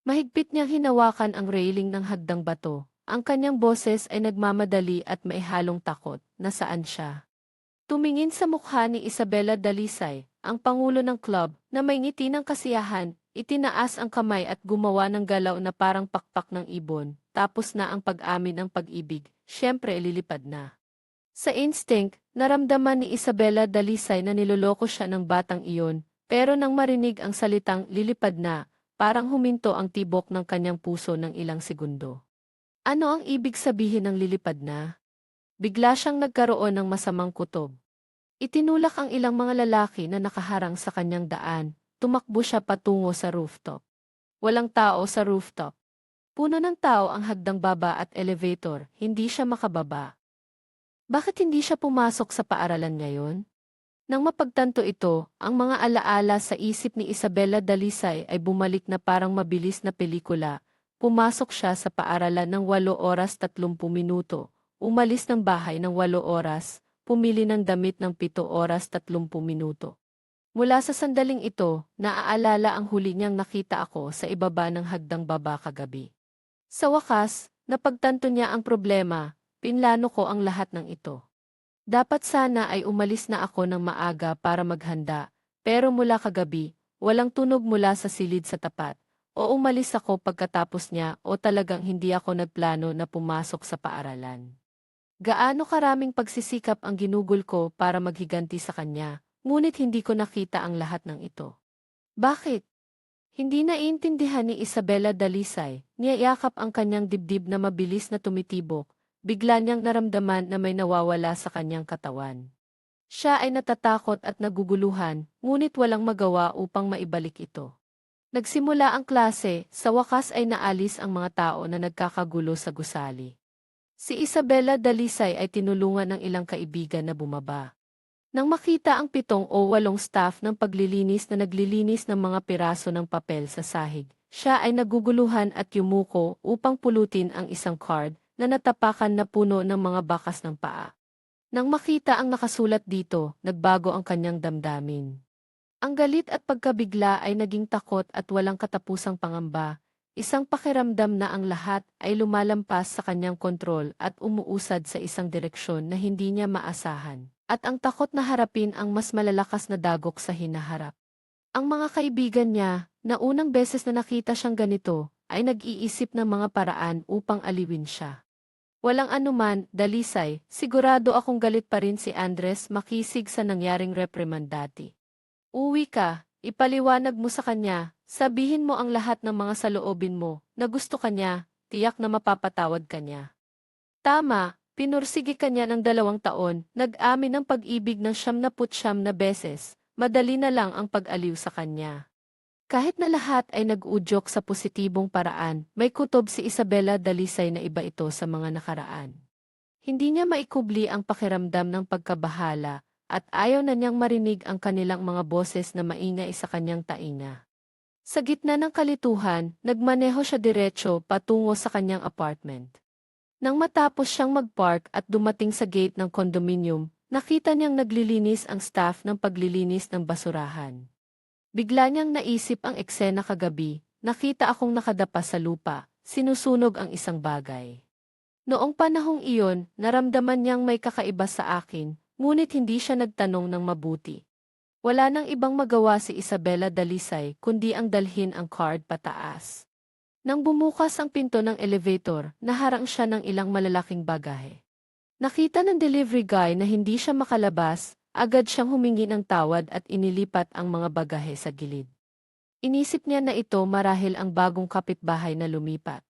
Mahigpit niyang hinawakan ang railing ng hagdang bato. Ang kanyang boses ay nagmamadali at may halong takot. Nasaan siya? Tumingin sa mukha ni Isabela Dalisay, ang pangulo ng club, na may ngiti ng kasiyahan, itinaas ang kamay at gumawa ng galaw na parang pakpak ng ibon. Tapos na ang pag-amin ng pag-ibig, siyempre lilipad na. Sa instinct, naramdaman ni Isabela Dalisay na niloloko siya ng batang iyon, pero nang marinig ang salitang lilipad na, parang huminto ang tibok ng kanyang puso ng ilang segundo. Ano ang ibig sabihin ng lilipad na? Bigla siyang nagkaroon ng masamang kutob. Itinulak ang ilang mga lalaki na nakaharang sa kanyang daan. Tumakbo siya patungo sa rooftop. Walang tao sa rooftop. Puno ng tao ang hagdang baba at elevator, hindi siya makababa. Bakit hindi siya pumasok sa paaralan ngayon? Nang mapagtanto ito, ang mga alaala sa isip ni Isabela Dalisay ay bumalik na parang mabilis na pelikula. Pumasok siya sa paaralan ng 8 oras 30 minuto, umalis ng bahay ng 8 oras, pumili ng damit ng 7 oras 30 minuto. Mula sa sandaling ito, naaalala ang huli niyang nakita ako sa ibaba ng hagdang baba kagabi. Sa wakas, napagtanto niya ang problema, pinlano ko ang lahat ng ito. Dapat sana ay umalis na ako ng maaga para maghanda, pero mula kagabi, walang tunog mula sa silid sa tapat. O umalis ako pagkatapos niya o talagang hindi ako nagplano na pumasok sa paaralan. Gaano karaming pagsisikap ang ginugol ko para maghiganti sa kanya, ngunit hindi ko nakita ang lahat ng ito. Bakit? Hindi naiintindihan ni Isabela Dalisay, niyayakap ang kanyang dibdib na mabilis na tumitibok, bigla niyang naramdaman na may nawawala sa kanyang katawan. Siya ay natatakot at naguguluhan, ngunit walang magawa upang maibalik ito. Nagsimula ang klase, sa wakas ay naalis ang mga tao na nagkakagulo sa gusali. Si Isabela Dalisay ay tinulungan ng ilang kaibigan na bumaba. Nang makita ang 7 o 8 staff ng paglilinis na naglilinis ng mga piraso ng papel sa sahig, siya ay naguguluhan at yumuko upang pulutin ang isang card na natapakan na puno ng mga bakas ng paa. Nang makita ang nakasulat dito, nagbago ang kanyang damdamin. Ang galit at pagkabigla ay naging takot at walang katapusang pangamba, isang pakiramdam na ang lahat ay lumalampas sa kanyang kontrol at umuusad sa isang direksyon na hindi niya maasahan. At ang takot na harapin ang mas malalakas na dagok sa hinaharap. Ang mga kaibigan niya, na unang beses na nakita siyang ganito, ay nag-iisip ng mga paraan upang aliwin siya. Walang anuman, Dalisay, sigurado akong galit pa rin si Andres makisig sa nangyaring reprimand dati. Uwi ka, ipaliwanag mo sa kanya, sabihin mo ang lahat ng mga saloobin mo, na gusto kanya, tiyak na mapapatawad kanya. Tama, pinursige kanya ng 2 taon, nag-amin ng pag-ibig ng 79 na beses, madali na lang ang pag-aliw sa kanya. Kahit na lahat ay nag-udyok sa positibong paraan, may kutob si Isabela Dalisay na iba ito sa mga nakaraan. Hindi niya maikubli ang pakiramdam ng pagkabahala, at ayaw na niyang marinig ang kanilang mga boses na maingay sa kanyang tainga. Sa gitna ng kalituhan, nagmaneho siya diretso patungo sa kanyang apartment. Nang matapos siyang mag-park at dumating sa gate ng condominium, nakita niyang naglilinis ang staff ng paglilinis ng basurahan. Bigla niyang naisip ang eksena kagabi, nakita akong nakadapa sa lupa, sinusunog ang isang bagay. Noong panahong iyon, naramdaman niyang may kakaiba sa akin, ngunit hindi siya nagtanong ng mabuti. Wala nang ibang magawa si Isabela Dalisay kundi ang dalhin ang card pataas. Nang bumukas ang pinto ng elevator, naharang siya ng ilang malalaking bagahe. Nakita ng delivery guy na hindi siya makalabas, agad siyang humingi ng tawad at inilipat ang mga bagahe sa gilid. Inisip niya na ito marahil ang bagong kapitbahay na lumipat.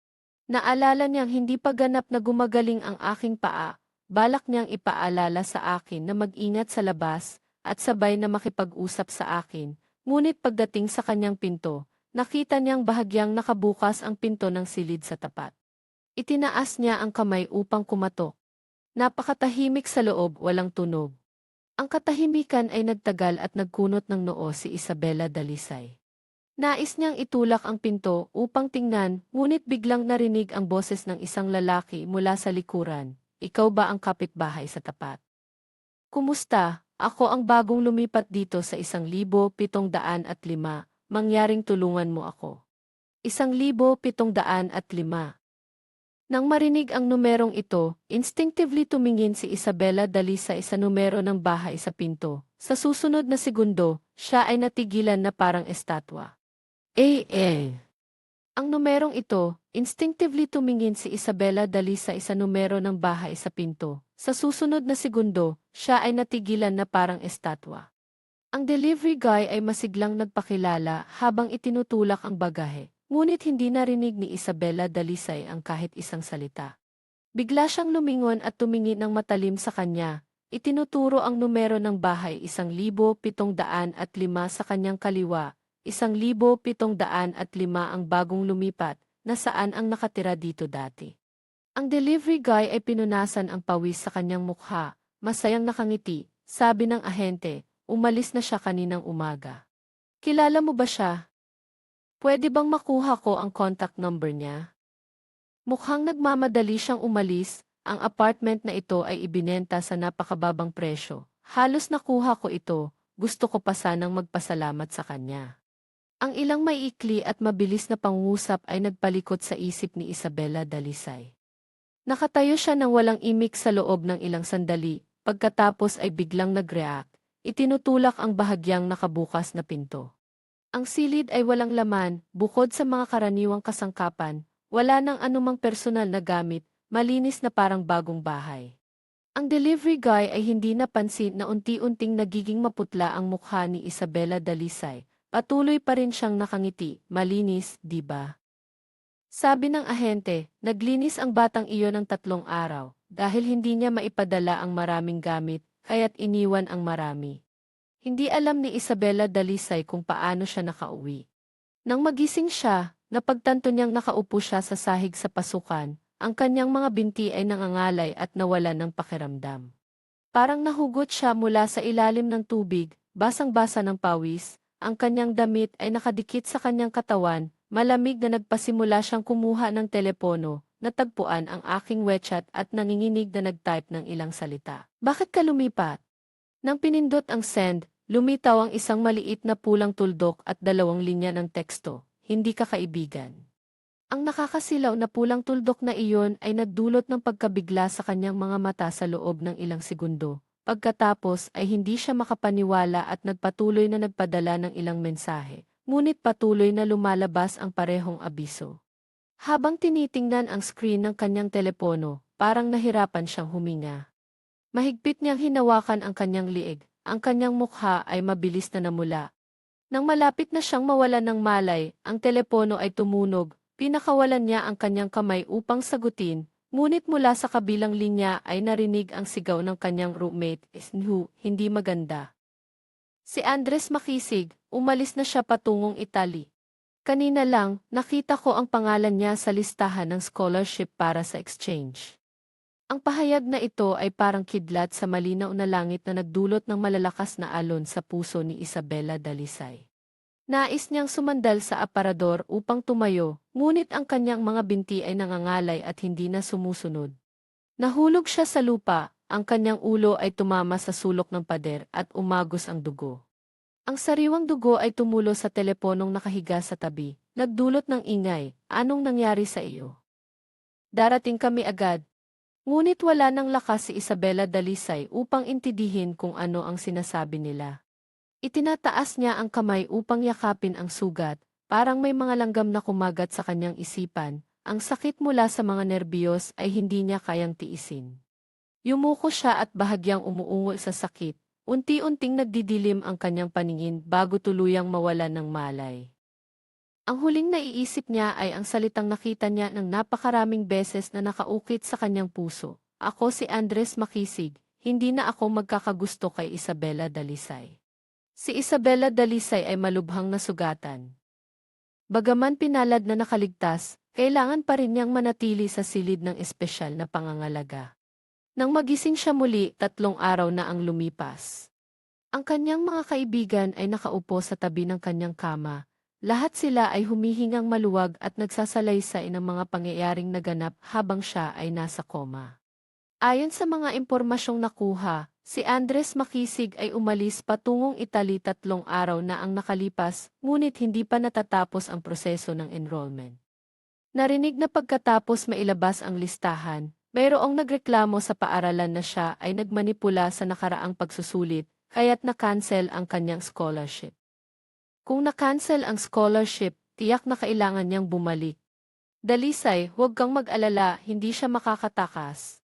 Naalala niyang hindi pa ganap na gumagaling ang aking paa, balak niyang ipaalala sa akin na mag-ingat sa labas, at sabay na makipag-usap sa akin, ngunit pagdating sa kanyang pinto, nakita niyang bahagyang nakabukas ang pinto ng silid sa tapat. Itinaas niya ang kamay upang kumatok. Napakatahimik sa loob, walang tunog. Ang katahimikan ay nagtagal at nagkunot ng noo si Isabela Dalisay. Nais niyang itulak ang pinto upang tingnan, ngunit biglang narinig ang boses ng isang lalaki mula sa likuran. Ikaw ba ang kapitbahay sa tapat? Kumusta? Ako ang bagong lumipat dito sa 1705. Mangyaring tulungan mo ako. 1,705. Nang marinig ang numerong ito, instinctively tumingin si Isabela Dalisay sa numero ng bahay sa pinto. Sa susunod na segundo, siya ay natigilan na parang estatwa. Ang numerong ito, instinctively tumingin si Isabela Dalisay sa numero ng bahay sa pinto. Sa susunod na segundo, siya ay natigilan na parang estatwa. Ang delivery guy ay masiglang nagpakilala habang itinutulak ang bagahe. Ngunit hindi narinig ni Isabela Dalisay ang kahit isang salita. Bigla siyang lumingon at tumingin ng matalim sa kanya. Itinuturo ang numero ng bahay 1,705 sa kanyang kaliwa, 1,705 ang bagong lumipat, na saan ang nakatira dito dati. Ang delivery guy ay pinunasan ang pawis sa kanyang mukha, masayang nakangiti, sabi ng ahente, umalis na siya kaninang umaga. Kilala mo ba siya? Pwede bang makuha ko ang contact number niya? Mukhang nagmamadali siyang umalis, ang apartment na ito ay ibinenta sa napakababang presyo. Halos nakuha ko ito, gusto ko pa sanang magpasalamat sa kanya. Ang ilang maiikli at mabilis na pangungusap ay nagpalikot sa isip ni Isabela Dalisay. Nakatayo siya ng walang imik sa loob ng ilang sandali, pagkatapos ay biglang nag-react, itinutulak ang bahagyang nakabukas na pinto. Ang silid ay walang laman, bukod sa mga karaniwang kasangkapan, wala nang anumang personal na gamit, malinis na parang bagong bahay. Ang delivery guy ay hindi napansin na unti-unting nagiging maputla ang mukha ni Isabela Dalisay. Patuloy pa rin siyang nakangiti, malinis, di ba? Sabi ng ahente, naglinis ang batang iyon ng 3 araw, dahil hindi niya maipadala ang maraming gamit, kaya't iniwan ang marami. Hindi alam ni Isabela Dalisay kung paano siya nakauwi. Nang magising siya, napagtanto niyang nakaupo siya sa sahig sa pasukan, ang kanyang mga binti ay nangangalay at nawalan ng pakiramdam. Parang nahugot siya mula sa ilalim ng tubig, basang-basa ng pawis, ang kanyang damit ay nakadikit sa kanyang katawan, malamig na nagpasimula siyang kumuha ng telepono, natagpuan ang aking WeChat at nanginginig na nag-type ng ilang salita. Bakit ka lumipat? Nang pinindot ang send, lumitaw ang isang maliit na pulang tuldok at 2 linya ng teksto, hindi ka kaibigan. Ang nakakasilaw na pulang tuldok na iyon ay nagdulot ng pagkabigla sa kanyang mga mata sa loob ng ilang segundo. Pagkatapos ay hindi siya makapaniwala at nagpatuloy na nagpadala ng ilang mensahe, ngunit patuloy na lumalabas ang parehong abiso. Habang tinitingnan ang screen ng kanyang telepono, parang nahirapan siyang huminga. Mahigpit niyang hinawakan ang kanyang liig, ang kanyang mukha ay mabilis na namula. Nang malapit na siyang mawalan ng malay, ang telepono ay tumunog, pinakawalan niya ang kanyang kamay upang sagutin, ngunit mula sa kabilang linya ay narinig ang sigaw ng kanyang roommate, hindi maganda. Si Andres Makisig, umalis na siya patungong Italy. Kanina lang, nakita ko ang pangalan niya sa listahan ng scholarship para sa exchange. Ang pahayag na ito ay parang kidlat sa malinaw na langit na nagdulot ng malalakas na alon sa puso ni Isabela Dalisay. Nais niyang sumandal sa aparador upang tumayo, ngunit ang kanyang mga binti ay nangangalay at hindi na sumusunod. Nahulog siya sa lupa, ang kanyang ulo ay tumama sa sulok ng pader at umagos ang dugo. Ang sariwang dugo ay tumulo sa teleponong nakahiga sa tabi, nagdulot ng ingay, anong nangyari sa iyo? Darating kami agad. Ngunit wala nang lakas si Isabela Dalisay upang intindihin kung ano ang sinasabi nila. Itinataas niya ang kamay upang yakapin ang sugat, parang may mga langgam na kumagat sa kanyang isipan, ang sakit mula sa mga nerbiyos ay hindi niya kayang tiisin. Yumuko siya at bahagyang umuungol sa sakit, unti-unting nagdidilim ang kanyang paningin bago tuluyang mawalan ng malay. Ang huling naiisip niya ay ang salitang nakita niya ng napakaraming beses na nakaukit sa kanyang puso. Ako si Andres Makisig, hindi na ako magkakagusto kay Isabela Dalisay. Si Isabela Dalisay ay malubhang nasugatan. Bagaman pinalad na nakaligtas, kailangan pa rin niyang manatili sa silid ng espesyal na pangangalaga. Nang magising siya muli, 3 araw na ang lumipas. Ang kanyang mga kaibigan ay nakaupo sa tabi ng kanyang kama. Lahat sila ay humihingang maluwag at nagsasalaysay ng mga pangyayaring naganap habang siya ay nasa koma. Ayon sa mga impormasyong nakuha, si Andres Makisig ay umalis patungong Italy 3 araw na ang nakalipas, ngunit hindi pa natatapos ang proseso ng enrollment. Narinig na pagkatapos mailabas ang listahan, mayroong nagreklamo sa paaralan na siya ay nagmanipula sa nakaraang pagsusulit, kaya't na-cancel ang kanyang scholarship. Kung na-cancel ang scholarship, tiyak na kailangan niyang bumalik. Dalisay, huwag kang mag-alala, hindi siya makakatakas.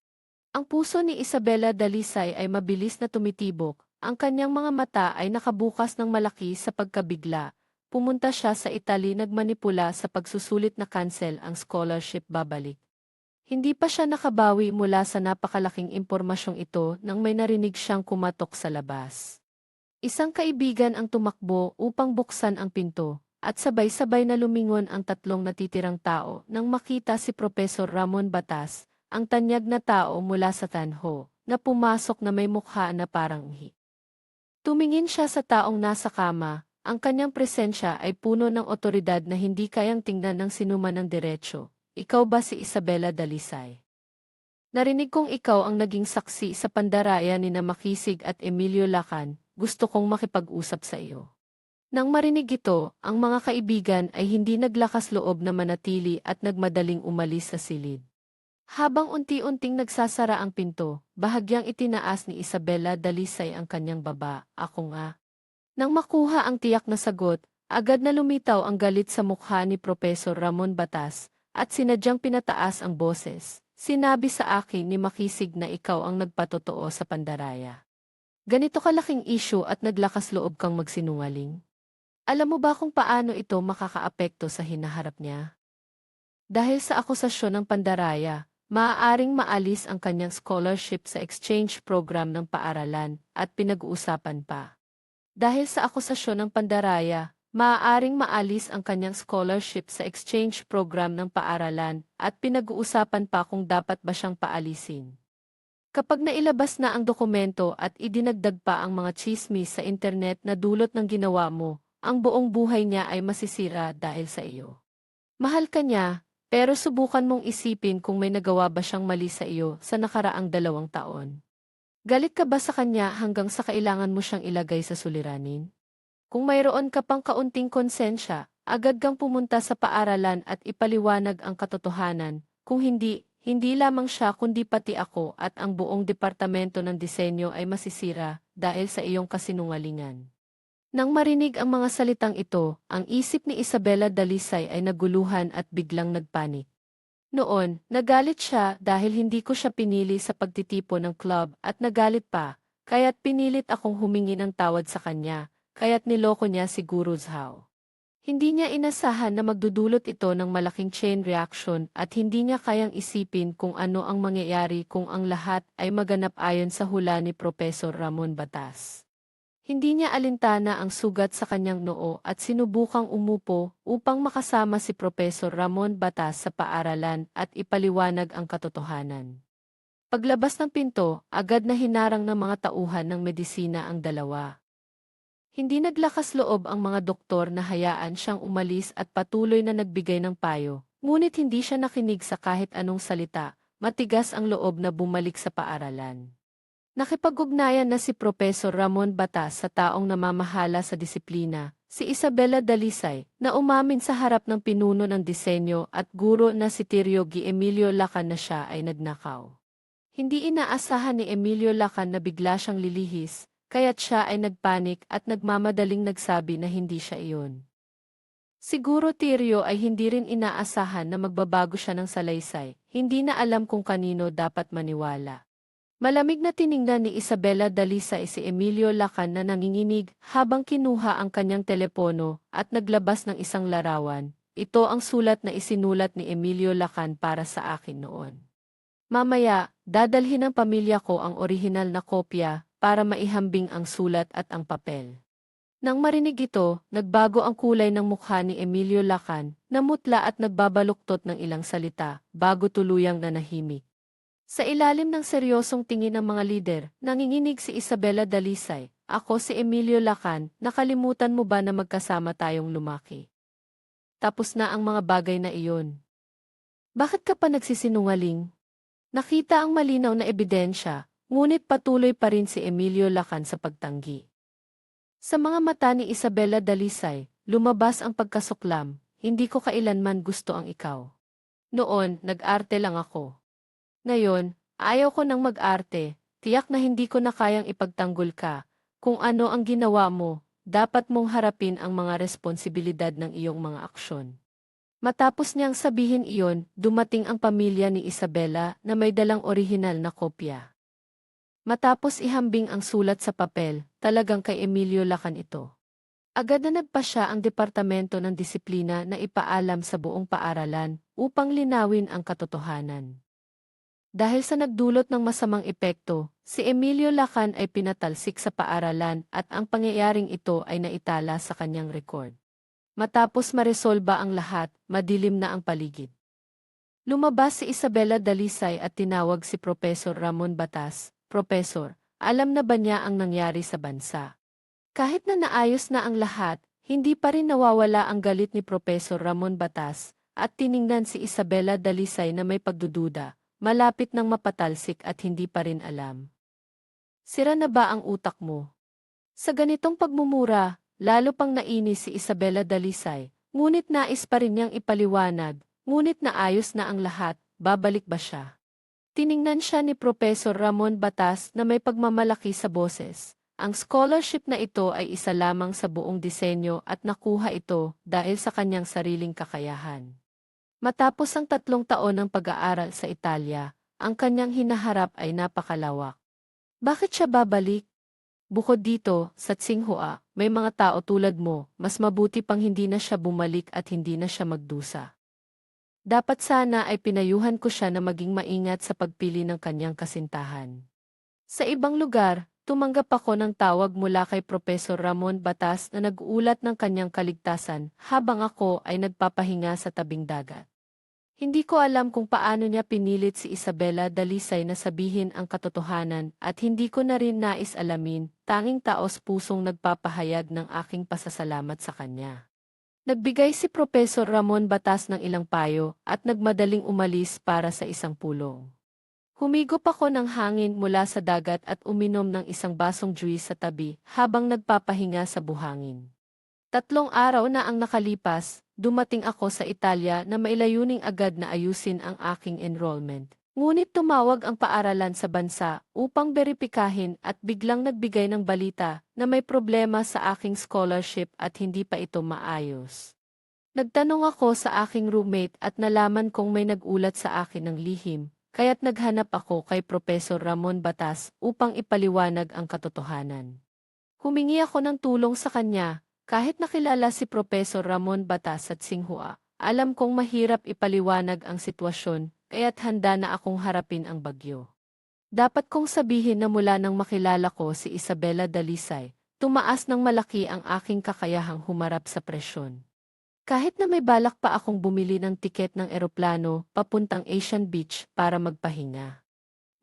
Ang puso ni Isabela Dalisay ay mabilis na tumitibok, ang kanyang mga mata ay nakabukas ng malaki sa pagkabigla. Pumunta siya sa Italy nagmanipula sa pagsusulit na cancel ang scholarship babalik. Hindi pa siya nakabawi mula sa napakalaking impormasyong ito nang may narinig siyang kumatok sa labas. Isang kaibigan ang tumakbo upang buksan ang pinto, at sabay-sabay na lumingon ang 3 natitirang tao nang makita si Professor Ramon Batas, ang tanyag na tao mula sa tanho, na pumasok na may mukha na parang ihi. Tumingin siya sa taong nasa kama, ang kanyang presensya ay puno ng otoridad na hindi kayang tingnan ng sinuman ng diretsyo. Ikaw ba si Isabela Dalisay? Narinig kong ikaw ang naging saksi sa pandaraya ni na Makisig at Emilio Lacan, gusto kong makipag-usap sa iyo. Nang marinig ito, ang mga kaibigan ay hindi naglakas loob na manatili at nagmadaling umalis sa silid. Habang unti-unting nagsasara ang pinto, bahagyang itinaas ni Isabela Dalisay ang kanyang baba, ako nga. Nang makuha ang tiyak na sagot, agad na lumitaw ang galit sa mukha ni Professor Ramon Batas, at sinadyang pinataas ang boses. Sinabi sa akin ni Makisig na ikaw ang nagpatotoo sa pandaraya. Ganito kalaking issue at naglakas loob kang magsinungaling? Alam mo ba kung paano ito makakaapekto sa hinaharap niya? Dahil sa akusasyon ng pandaraya, maaaring maalis ang kanyang scholarship sa exchange program ng paaralan at pinag-uusapan pa. Dahil sa akusasyon ng pandaraya, maaaring maalis ang kanyang scholarship sa exchange program ng paaralan at pinag-uusapan pa kung dapat ba siyang paalisin. Kapag nailabas na ang dokumento at idinagdag pa ang mga tsismis sa internet na dulot ng ginawa mo, ang buong buhay niya ay masisira dahil sa iyo. Mahal ka niya, pero subukan mong isipin kung may nagawa ba siyang mali sa iyo sa nakaraang 2 taon. Galit ka ba sa kanya hanggang sa kailangan mo siyang ilagay sa suliranin? Kung mayroon ka pang kaunting konsensya, agad kang pumunta sa paaralan at ipaliwanag ang katotohanan. Kung hindi, hindi lamang siya kundi pati ako at ang buong departamento ng disenyo ay masisira dahil sa iyong kasinungalingan. Nang marinig ang mga salitang ito, ang isip ni Isabela Dalisay ay naguluhan at biglang nagpanik. Noon, nagalit siya dahil hindi ko siya pinili sa pagtitipon ng club at nagalit pa, kaya't pinilit akong humingi ng tawad sa kanya, kaya't niloko niya si Guru Zhao. Hindi niya inasahan na magdudulot ito ng malaking chain reaction at hindi niya kayang isipin kung ano ang mangyayari kung ang lahat ay maganap ayon sa hula ni Professor Ramon Batas. Hindi niya alintana ang sugat sa kanyang noo at sinubukang umupo upang makasama si Professor Ramon Batas sa paaralan at ipaliwanag ang katotohanan. Paglabas ng pinto, agad na hinarang ng mga tauhan ng medisina ang dalawa. Hindi naglakas loob ang mga doktor na hayaan siyang umalis at patuloy na nagbigay ng payo, ngunit hindi siya nakinig sa kahit anong salita, matigas ang loob na bumalik sa paaralan. Nakipag-ugnayan na si Professor Ramon Batas sa taong namamahala sa disiplina, si Isabela Dalisay, na umamin sa harap ng pinuno ng disenyo at guro na si Tiriogi Emilio Lacan na siya ay nagnakaw. Hindi inaasahan ni Emilio Lacan na bigla siyang lilihis, kaya't siya ay nagpanik at nagmamadaling nagsabi na hindi siya iyon. Siguro Tirio ay hindi rin inaasahan na magbabago siya ng salaysay, hindi na alam kung kanino dapat maniwala. Malamig na tiningnan ni Isabela Dalisay si Emilio Lacan na nanginginig habang kinuha ang kanyang telepono at naglabas ng isang larawan. Ito ang sulat na isinulat ni Emilio Lacan para sa akin noon. Mamaya, dadalhin ng pamilya ko ang orihinal na kopya para maihambing ang sulat at ang papel. Nang marinig ito, nagbago ang kulay ng mukha ni Emilio Lacan, namutla at nagbabaluktot ng ilang salita, bago tuluyang nanahimik. Sa ilalim ng seryosong tingin ng mga lider, nanginginig si Isabela Dalisay, ako si Emilio Lacan, nakalimutan mo ba na magkasama tayong lumaki? Tapos na ang mga bagay na iyon. Bakit ka pa nagsisinungaling? Nakita ang malinaw na ebidensya, ngunit patuloy pa rin si Emilio Lacan sa pagtanggi. Sa mga mata ni Isabela Dalisay, lumabas ang pagkasuklam, hindi ko kailanman gusto ang ikaw. Noon, nag-arte lang ako. Ngayon, ayaw ko nang mag-arte, tiyak na hindi ko na kayang ipagtanggol ka. Kung ano ang ginawa mo, dapat mong harapin ang mga responsibilidad ng iyong mga aksyon. Matapos niyang sabihin iyon, dumating ang pamilya ni Isabela na may dalang orihinal na kopya. Matapos ihambing ang sulat sa papel, talagang kay Emilio Lacan ito. Agad na nagpasya ang Departamento ng Disiplina na ipaalam sa buong paaralan upang linawin ang katotohanan. Dahil sa nagdulot ng masamang epekto, si Emilio Lacan ay pinatalsik sa paaralan at ang pangyayaring ito ay naitala sa kanyang record. Matapos maresolba ang lahat, madilim na ang paligid. Lumabas si Isabela Dalisay at tinawag si Profesor Ramon Batas. Profesor, alam na ba niya ang nangyari sa bansa? Kahit na naayos na ang lahat, hindi pa rin nawawala ang galit ni Profesor Ramon Batas at tiningnan si Isabela Dalisay na may pagdududa, malapit nang mapatalsik at hindi pa rin alam. Sira na ba ang utak mo? Sa ganitong pagmumura, lalo pang nainis si Isabela Dalisay, ngunit nais pa rin niyang ipaliwanag, ngunit naayos na ang lahat, babalik ba siya? Tiningnan siya ni Profesor Ramon Batas na may pagmamalaki sa boses. Ang scholarship na ito ay isa lamang sa buong disenyo at nakuha ito dahil sa kanyang sariling kakayahan. Matapos ang 3 taon ng pag-aaral sa Italia, ang kanyang hinaharap ay napakalawak. Bakit siya babalik? Bukod dito, sa Tsinghua, may mga tao tulad mo, mas mabuti pang hindi na siya bumalik at hindi na siya magdusa. Dapat sana ay pinayuhan ko siya na maging maingat sa pagpili ng kanyang kasintahan. Sa ibang lugar, tumanggap ako ng tawag mula kay Profesor Ramon Batas na nag-uulat ng kanyang kaligtasan habang ako ay nagpapahinga sa tabing dagat. Hindi ko alam kung paano niya pinilit si Isabela Dalisay na sabihin ang katotohanan at hindi ko na rin nais alamin, tanging taos pusong nagpapahayag ng aking pasasalamat sa kanya. Nagbigay si Profesor Ramon Batas ng ilang payo at nagmadaling umalis para sa isang pulong. Humigop ako ng hangin mula sa dagat at uminom ng isang basong juice sa tabi habang nagpapahinga sa buhangin. 3 araw na ang nakalipas, dumating ako sa Italia na mailayuning agad na ayusin ang aking enrollment. Ngunit tumawag ang paaralan sa bansa upang beripikahin at biglang nagbigay ng balita na may problema sa aking scholarship at hindi pa ito maayos. Nagtanong ako sa aking roommate at nalaman kong may nagulat sa akin ng lihim, kaya't naghanap ako kay Profesor Ramon Batas upang ipaliwanag ang katotohanan. Humingi ako ng tulong sa kanya, kahit nakilala si Profesor Ramon Batas at Tsinghua, alam kong mahirap ipaliwanag ang sitwasyon, kaya't handa na akong harapin ang bagyo. Dapat kong sabihin na mula nang makilala ko si Isabela Dalisay, tumaas ng malaki ang aking kakayahang humarap sa presyon. Kahit na may balak pa akong bumili ng tiket ng eroplano papuntang Asian Beach para magpahinga.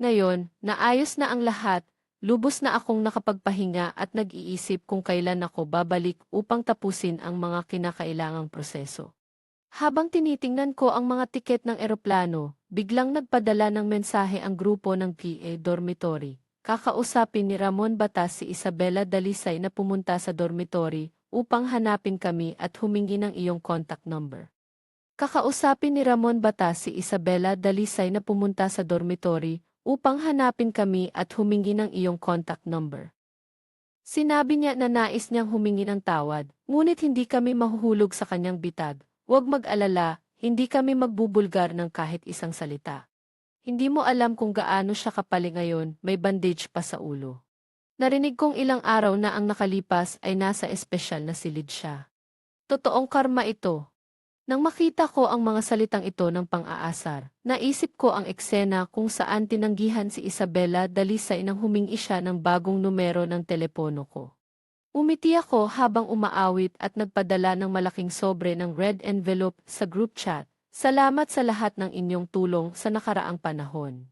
Ngayon, naayos na ang lahat, lubos na akong nakapagpahinga at nag-iisip kung kailan ako babalik upang tapusin ang mga kinakailangang proseso. Habang tinitingnan ko ang mga tiket ng eroplano, biglang nagpadala ng mensahe ang grupo ng PA Dormitory. Kakausapin ni Ramon Batas si Isabela Dalisay na pumunta sa dormitory upang hanapin kami at humingi ng iyong contact number. Kakausapin ni Ramon Batas si Isabela Dalisay na pumunta sa dormitory upang hanapin kami at humingi ng iyong contact number. Sinabi niya na nais niyang humingi ng tawad, ngunit hindi kami mahuhulog sa kanyang bitag. Huwag mag-alala, hindi kami magbubulgar ng kahit isang salita. Hindi mo alam kung gaano siya kapali ngayon, may bandage pa sa ulo. Narinig kong ilang araw na ang nakalipas ay nasa espesyal na silid siya. Totoong karma ito. Nang makita ko ang mga salitang ito ng pang-aasar, naisip ko ang eksena kung saan tinanggihan si Isabela Dalisay nang humingi siya ng bagong numero ng telepono ko. Umiti ako habang umaawit at nagpadala ng malaking sobre ng red envelope sa group chat. Salamat sa lahat ng inyong tulong sa nakaraang panahon.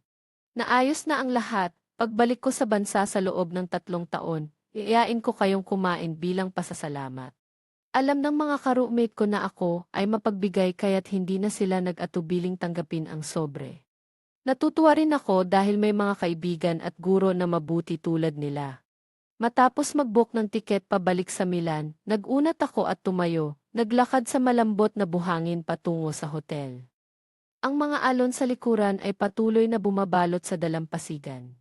Naayos na ang lahat, pagbalik ko sa bansa sa loob ng 3 taon, iiyain ko kayong kumain bilang pasasalamat. Alam ng mga ka-roommate ko na ako ay mapagbigay kaya't hindi na sila nag-atubiling tanggapin ang sobre. Natutuwa rin ako dahil may mga kaibigan at guro na mabuti tulad nila. Matapos mag-book ng tiket pabalik sa Milan, nag-unat ako at tumayo, naglakad sa malambot na buhangin patungo sa hotel. Ang mga alon sa likuran ay patuloy na bumabalot sa dalampasigan.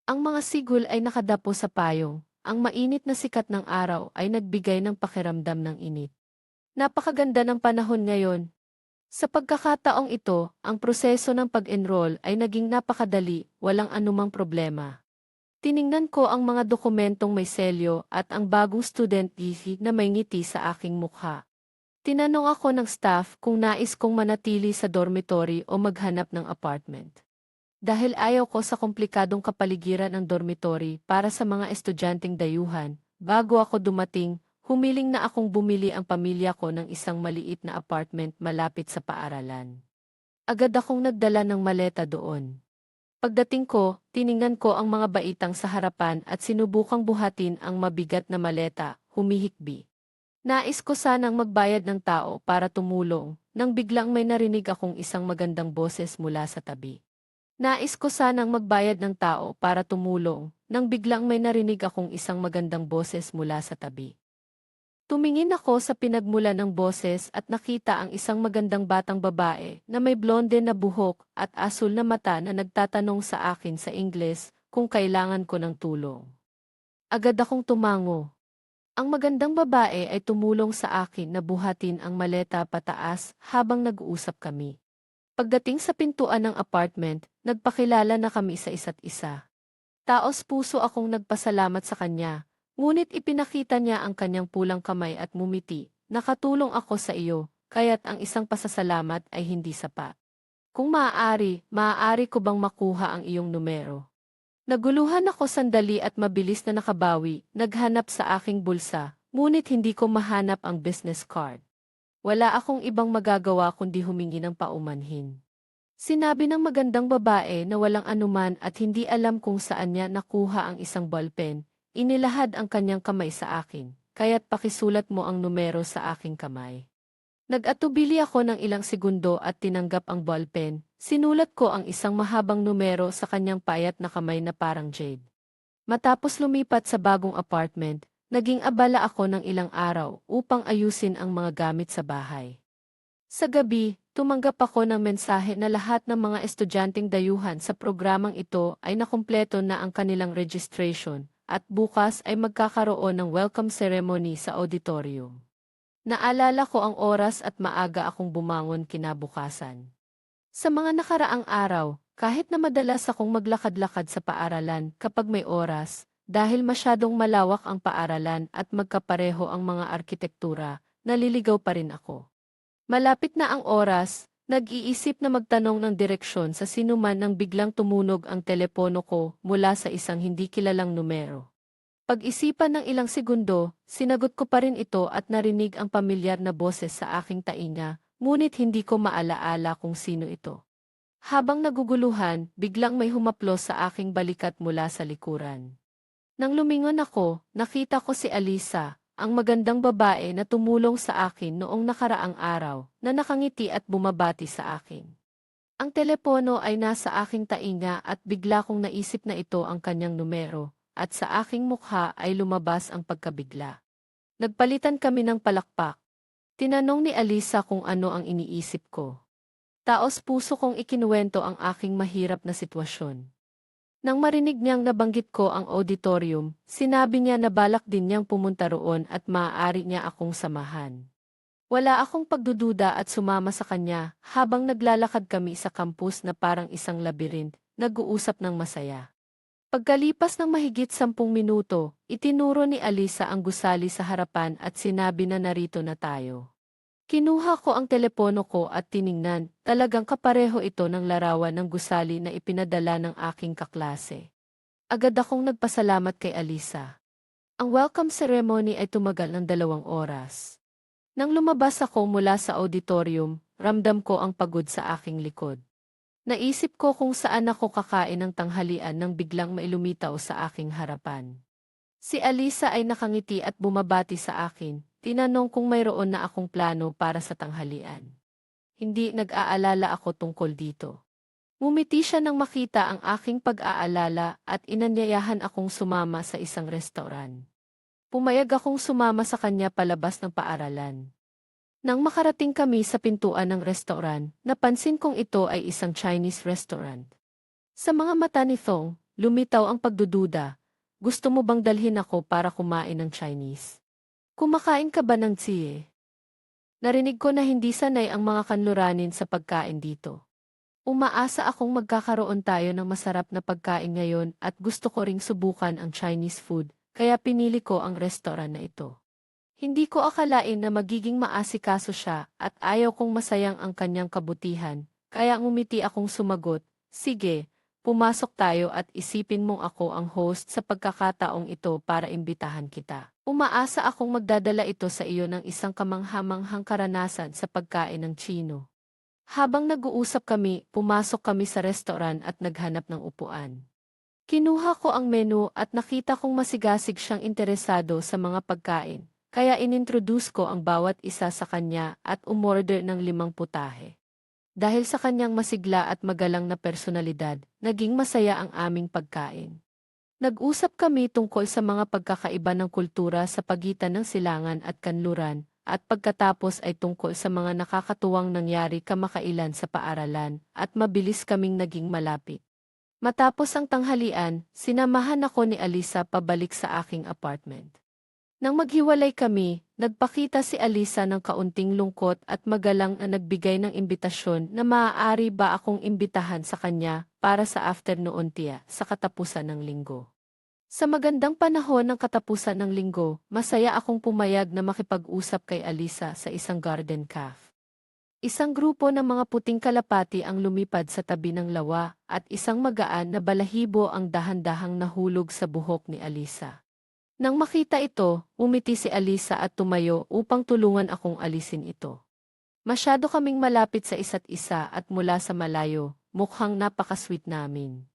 Ang mga sigul ay nakadapo sa payong, ang mainit na sikat ng araw ay nagbigay ng pakiramdam ng init. Napakaganda ng panahon ngayon. Sa pagkakataong ito, ang proseso ng pag-enroll ay naging napakadali, walang anumang problema. Tiningnan ko ang mga dokumentong may selyo at ang bagong student ID na may ngiti sa aking mukha. Tinanong ako ng staff kung nais kong manatili sa dormitory o maghanap ng apartment. Dahil ayaw ko sa komplikadong kapaligiran ng dormitory para sa mga estudyanteng dayuhan, bago ako dumating, humiling na akong bumili ang pamilya ko ng isang maliit na apartment malapit sa paaralan. Agad akong nagdala ng maleta doon. Pagdating ko, tiningnan ko ang mga baitang sa harapan at sinubukang buhatin ang mabigat na maleta, humihikbi. Nais ko sanang magbayad ng tao para tumulong, nang biglang may narinig akong isang magandang boses mula sa tabi. Nais ko sanang magbayad ng tao para tumulong, nang biglang may narinig akong isang magandang boses mula sa tabi. Tumingin ako sa pinagmula ng boses at nakita ang isang magandang batang babae na may blonde na buhok at asul na mata na nagtatanong sa akin sa Ingles kung kailangan ko ng tulong. Agad akong tumango. Ang magandang babae ay tumulong sa akin na buhatin ang maleta pataas habang nag-uusap kami. Pagdating sa pintuan ng apartment, nagpakilala na kami sa isa't isa. Taos puso akong nagpasalamat sa kanya, ngunit ipinakita niya ang kanyang pulang kamay at mumiti, nakatulong ako sa iyo, kaya't ang isang pasasalamat ay hindi sapat. Kung maaari ko bang makuha ang iyong numero? Naguluhan ako sandali at mabilis na nakabawi, naghanap sa aking bulsa, ngunit hindi ko mahanap ang business card. Wala akong ibang magagawa kundi humingi ng paumanhin. Sinabi ng magandang babae na walang anuman at hindi alam kung saan niya nakuha ang isang ballpen, inilahad ang kanyang kamay sa akin, kaya't pakisulat mo ang numero sa aking kamay. Nag-atubili ako ng ilang segundo at tinanggap ang ballpen, sinulat ko ang isang mahabang numero sa kanyang payat na kamay na parang jade. Matapos lumipat sa bagong apartment, naging abala ako ng ilang araw upang ayusin ang mga gamit sa bahay. Sa gabi, tumanggap ako ng mensahe na lahat ng mga estudyanteng dayuhan sa programang ito ay nakumpleto na ang kanilang registration at bukas ay magkakaroon ng welcome ceremony sa auditorium. Naalala ko ang oras at maaga akong bumangon kinabukasan. Sa mga nakaraang araw, kahit na madalas akong maglakad-lakad sa paaralan kapag may oras, dahil masyadong malawak ang paaralan at magkapareho ang mga arkitektura, naliligaw pa rin ako. Malapit na ang oras, nag-iisip na magtanong ng direksyon sa sinuman nang biglang tumunog ang telepono ko mula sa isang hindi kilalang numero. Pag-isipan ng ilang segundo, sinagot ko pa rin ito at narinig ang pamilyar na boses sa aking tainga, ngunit hindi ko maalaala kung sino ito. Habang naguguluhan, biglang may humaplos sa aking balikat mula sa likuran. Nang lumingon ako, nakita ko si Alisa, ang magandang babae na tumulong sa akin noong nakaraang araw, na nakangiti at bumabati sa akin. Ang telepono ay nasa aking tainga at bigla kong naisip na ito ang kanyang numero, at sa aking mukha ay lumabas ang pagkabigla. Nagpalitan kami ng palakpak. Tinanong ni Alisa kung ano ang iniisip ko. Taos puso kong ikinuwento ang aking mahirap na sitwasyon. Nang marinig niyang nabanggit ko ang auditorium, sinabi niya na balak din niyang pumunta roon at maaari niya akong samahan. Wala akong pagdududa at sumama sa kanya habang naglalakad kami sa campus na parang isang labirint, nag-uusap ng masaya. Pagkalipas ng mahigit 10 minuto, itinuro ni Alisa ang gusali sa harapan at sinabi na narito na tayo. Kinuha ko ang telepono ko at tiningnan, talagang kapareho ito ng larawan ng gusali na ipinadala ng aking kaklase. Agad akong nagpasalamat kay Alisa. Ang welcome ceremony ay tumagal ng 2 oras. Nang lumabas ako mula sa auditorium, ramdam ko ang pagod sa aking likod. Naisip ko kung saan ako kakain ng tanghalian nang biglang may lumitaw sa aking harapan. Si Alisa ay nakangiti at bumabati sa akin, tinanong kung mayroon na akong plano para sa tanghalian. Hindi nag-aalala ako tungkol dito. Ngumiti siya nang makita ang aking pag-aalala at inanyayahan akong sumama sa isang restaurant. Pumayag akong sumama sa kanya palabas ng paaralan. Nang makarating kami sa pintuan ng restaurant, napansin kong ito ay isang Chinese restaurant. Sa mga mata ni Thong, lumitaw ang pagdududa. Gusto mo bang dalhin ako para kumain ng Chinese? Kumakain ka ba ng tsiye? Narinig ko na hindi sanay ang mga kanluranin sa pagkain dito. Umaasa akong magkakaroon tayo ng masarap na pagkain ngayon at gusto ko ring subukan ang Chinese food, kaya pinili ko ang restaurant na ito. Hindi ko akalain na magiging maasikaso siya at ayaw kong masayang ang kanyang kabutihan, kaya ngumiti akong sumagot, sige, pumasok tayo at isipin mong ako ang host sa pagkakataong ito para imbitahan kita. Umaasa akong magdadala ito sa iyo ng isang kamanghamanghang karanasan sa pagkain ng Chino. Habang nag-uusap kami, pumasok kami sa restaurant at naghanap ng upuan. Kinuha ko ang menu at nakita kong masigasig siyang interesado sa mga pagkain, kaya inintroduce ko ang bawat isa sa kanya at umorder ng 5 putahe. Dahil sa kanyang masigla at magalang na personalidad, naging masaya ang aming pagkain. Nag-usap kami tungkol sa mga pagkakaiba ng kultura sa pagitan ng silangan at kanluran, at pagkatapos ay tungkol sa mga nakakatuwang nangyari kamakailan sa paaralan, at mabilis kaming naging malapit. Matapos ang tanghalian, sinamahan ako ni Alisa pabalik sa aking apartment. Nang maghiwalay kami, nagpakita si Alisa ng kaunting lungkot at magalang na nagbigay ng imbitasyon na maaari ba akong imbitahan sa kanya para sa afternoon tea sa katapusan ng linggo. Sa magandang panahon ng katapusan ng linggo, masaya akong pumayag na makipag-usap kay Alisa sa isang garden cafe. Isang grupo ng mga puting kalapati ang lumipad sa tabi ng lawa at isang magaan na balahibo ang dahan-dahang nahulog sa buhok ni Alisa. Nang makita ito, umiti si Alisa at tumayo upang tulungan akong alisin ito. Masyado kaming malapit sa isa't isa at mula sa malayo, mukhang napaka-sweet namin.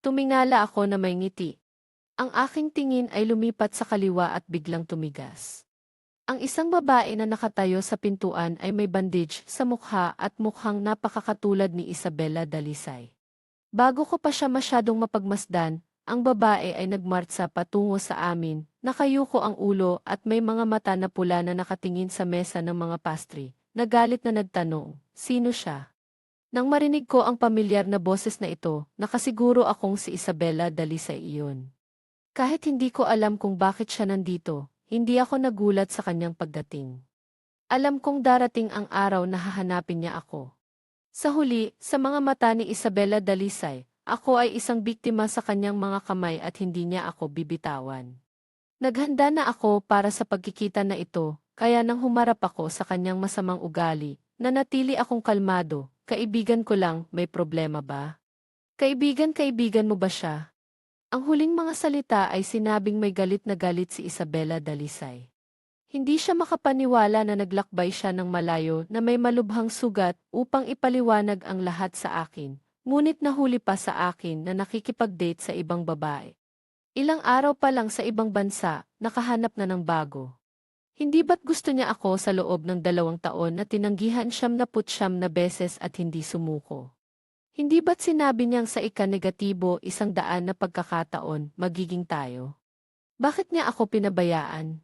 Tumingala ako na may ngiti. Ang aking tingin ay lumipat sa kaliwa at biglang tumigas. Ang isang babae na nakatayo sa pintuan ay may bandage sa mukha at mukhang napakakatulad ni Isabela Dalisay. Bago ko pa siya masyadong mapagmasdan, ang babae ay nagmartsa patungo sa amin, nakayuko ang ulo at may mga mata na pula na nakatingin sa mesa ng mga pastry. Nagalit na nagtanong, sino siya? Nang marinig ko ang pamilyar na boses na ito, nakasiguro akong si Isabela Dalisay iyon. Kahit hindi ko alam kung bakit siya nandito, hindi ako nagulat sa kanyang pagdating. Alam kong darating ang araw na hahanapin niya ako. Sa huli, sa mga mata ni Isabela Dalisay, ako ay isang biktima sa kanyang mga kamay at hindi niya ako bibitawan. Naghanda na ako para sa pagkikita na ito, kaya nang humarap ako sa kanyang masamang ugali, nanatili akong kalmado, kaibigan ko lang, may problema ba? Kaibigan mo ba siya? Ang huling mga salita ay sinabing may galit na galit si Isabela Dalisay. Hindi siya makapaniwala na naglakbay siya ng malayo na may malubhang sugat upang ipaliwanag ang lahat sa akin, ngunit nahuli pa sa akin na nakikipag-date sa ibang babae. Ilang araw pa lang sa ibang bansa, nakahanap na ng bago. Hindi ba't gusto niya ako sa loob ng 2 taon na tinanggihan 79 na beses at hindi sumuko? Hindi ba't sinabi niyang sa ika-negatibo 100 na pagkakataon magiging tayo? Bakit niya ako pinabayaan?